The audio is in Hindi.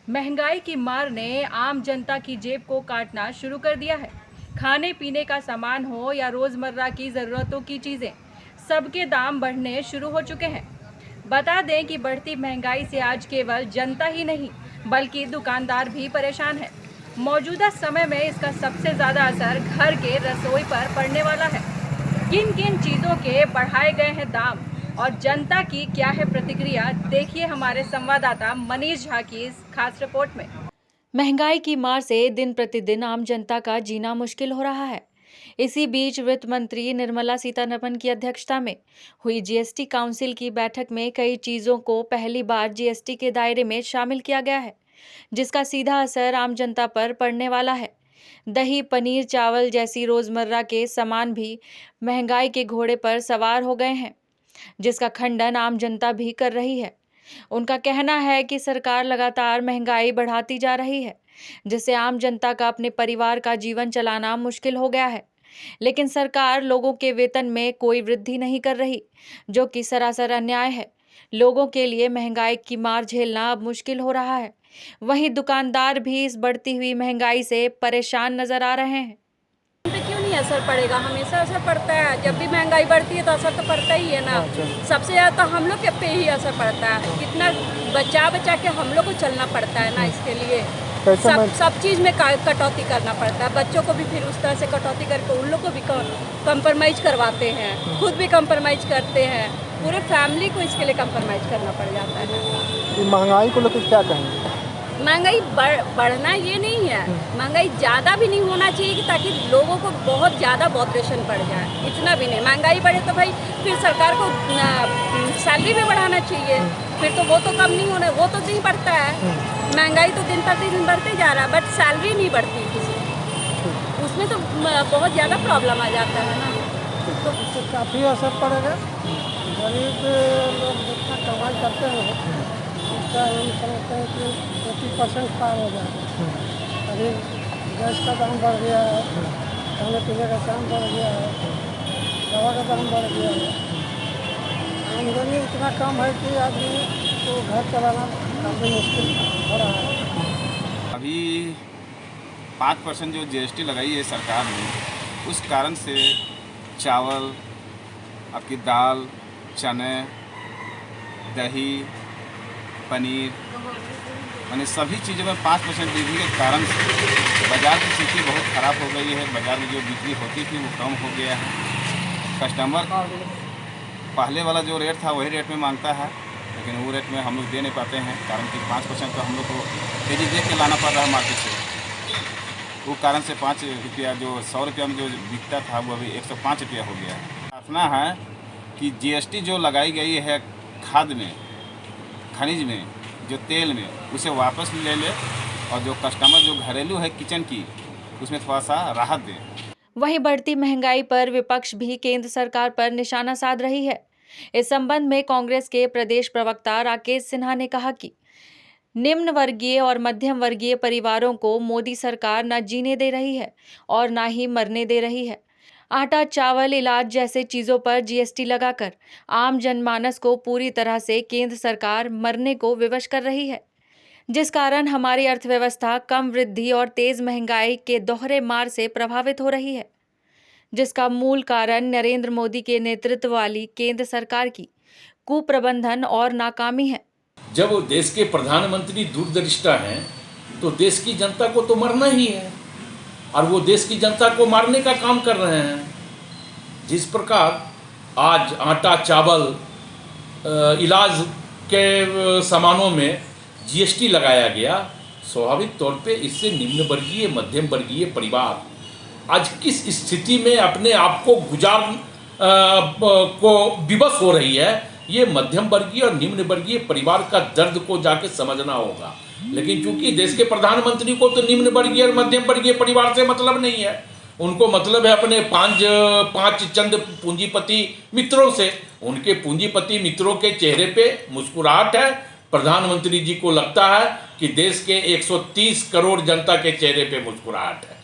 महंगाई की मार ने आम जनता की जेब को काटना शुरू कर दिया है। खाने पीने का सामान हो या रोजमर्रा की जरूरतों की चीजें, सबके दाम बढ़ने शुरू हो चुके हैं। बता दें कि बढ़ती महंगाई से आज केवल जनता ही नहीं बल्कि दुकानदार भी परेशान है। मौजूदा समय में इसका सबसे ज्यादा असर घर के रसोई पर पड़ने वाला है। किन किन चीजों के बढ़ाए गए हैं दाम और जनता की क्या है प्रतिक्रिया, देखिए हमारे संवाददाता मनीष झा की इस खास रिपोर्ट में। महंगाई की मार से दिन प्रतिदिन आम जनता का जीना मुश्किल हो रहा है। इसी बीच वित्त मंत्री निर्मला सीतारमण की अध्यक्षता में हुई जीएसटी काउंसिल की बैठक में कई चीजों को पहली बार जीएसटी के दायरे में शामिल किया गया है, जिसका सीधा असर आम जनता पर पड़ने वाला है। दही, पनीर, चावल जैसी रोजमर्रा के सामान भी महंगाई के घोड़े पर सवार हो गए हैं, जिसका खंडन आम जनता भी कर रही है। उनका कहना है कि सरकार लगातार महंगाई बढ़ाती जा रही है, जिससे आम जनता का अपने परिवार का जीवन चलाना मुश्किल हो गया है। लेकिन सरकार लोगों के वेतन में कोई वृद्धि नहीं कर रही, जो कि सरासर अन्याय है। लोगों के लिए महंगाई की मार झेलना अब मुश्किल हो रहा है। वहीं दुकानदार भी इस बढ़ती हुई महंगाई से परेशान नजर आ रहे हैं। पे क्यों नहीं असर पड़ेगा? हमेशा असर पड़ता है। जब भी महंगाई बढ़ती है तो असर तो पड़ता ही है ना। सबसे ज़्यादा तो हम लोग के पे ही असर पड़ता है। कितना बचा बचा के हम लोग को चलना पड़ता है ना। इसके लिए सब चीज़ में कटौती करना पड़ता है। बच्चों को भी फिर उस तरह से कटौती करके उन लोग को भी कंप्रोमाइज़ करवाते हैं, खुद भी कंप्रोमाइज़ करते हैं, पूरे फैमिली को इसके लिए कंप्रोमाइज़ करना पड़ जाता है। महंगाई को लेकर क्या कहेंगे? महंगाई बढ़ना ये नहीं है, महंगाई ज़्यादा भी नहीं होना चाहिए कि ताकि लोगों को बहुत ज़्यादा बॉदरेशन पड़ जाए, इतना भी नहीं। महंगाई बढ़े तो भाई फिर सरकार को सैलरी भी बढ़ाना चाहिए, फिर तो वो तो कम नहीं होना, वो तो नहीं बढ़ता है। महंगाई तो दिन प्रतिदिन बढ़ते जा रहा है, बट सैलरी नहीं बढ़ती किसी की, उसमें तो बहुत ज़्यादा प्रॉब्लम आ जाता है ना। तो इससे काफ़ी असर पड़ेगा। गरीब लोग जितना कमाई करते हैं उसका हम समझते हैं कि 80% पार हो जाएगा। अभी गैस का दाम बढ़ गया है, खाने पीने का दाम बढ़ गया है, दवा का दाम बढ़ गया है। आमदनी इतना कम है कि आदमी को घर चलाना काफ़ी मुश्किल हो रहा है। अभी 5% जो जीएसटी लगाई है सरकार ने, उस कारण से चावल, आपकी दाल, चने, दही, पनीर, यानी सभी चीज़ों में 5% वृद्धि के कारण से बाज़ार की स्थिति बहुत ख़राब हो गई है। बाज़ार में जो बिक्री होती थी वो कम हो गया है। कस्टमर पहले वाला जो रेट था वही रेट में मांगता है, लेकिन वो रेट में हम लोग दे नहीं पाते हैं, कारण कि 5% तो हम लोग को तेजी देख के लाना पड़ रहा है मार्केट से। वो कारण से 5 रुपया जो 100 रुपया में जो बिकता था वो अभी 105 रुपया हो गया है। प्रार्थना है कि जीएसटी जो लगाई गई है खाद में, खनिज में, जो तेल में, उसे वापस ले ले और जो कस्टमर जो घरेलू है किचन की, उसमें थोड़ा सा राहत दे। वहीं बढ़ती महंगाई पर विपक्ष भी केंद्र सरकार पर निशाना साध रही है। इस संबंध में कांग्रेस के प्रदेश प्रवक्ता राकेश सिन्हा ने कहा कि निम्न वर्गीय और मध्यम वर्गीय परिवारों को मोदी सरकार न जीने दे रही है और न ही मरने दे रही है। आटा, चावल, इलाज जैसे चीजों पर जीएसटी लगाकर आम जनमानस को पूरी तरह से केंद्र सरकार मरने को विवश कर रही है, जिस कारण हमारी अर्थव्यवस्था कम वृद्धि और तेज महंगाई के दोहरे मार से प्रभावित हो रही है, जिसका मूल कारण नरेंद्र मोदी के नेतृत्व वाली केंद्र सरकार की कुप्रबंधन और नाकामी है। जब देश के प्रधानमंत्री दूरदृष्टा हैं तो देश की जनता को तो मरना ही है, और वो देश की जनता को मारने का काम कर रहे हैं। जिस प्रकार आज आटा, चावल, इलाज के सामानों में जीएसटी लगाया गया, स्वाभाविक तौर पे इससे निम्न वर्गीय, मध्यम वर्गीय परिवार आज किस स्थिति में अपने आप को को विवश हो रही है, ये मध्यम वर्गीय और निम्न वर्गीय परिवार का दर्द को जाके समझना होगा। लेकिन चूंकि देश के प्रधानमंत्री को तो निम्न वर्गीय और मध्यम वर्गीय परिवार से मतलब नहीं है, उनको मतलब है अपने पांच चंद पूंजीपति मित्रों से। उनके पूंजीपति मित्रों के चेहरे पे मुस्कुराहट है। प्रधानमंत्री जी को लगता है कि देश के 130 करोड़ जनता के चेहरे पे मुस्कुराहट है।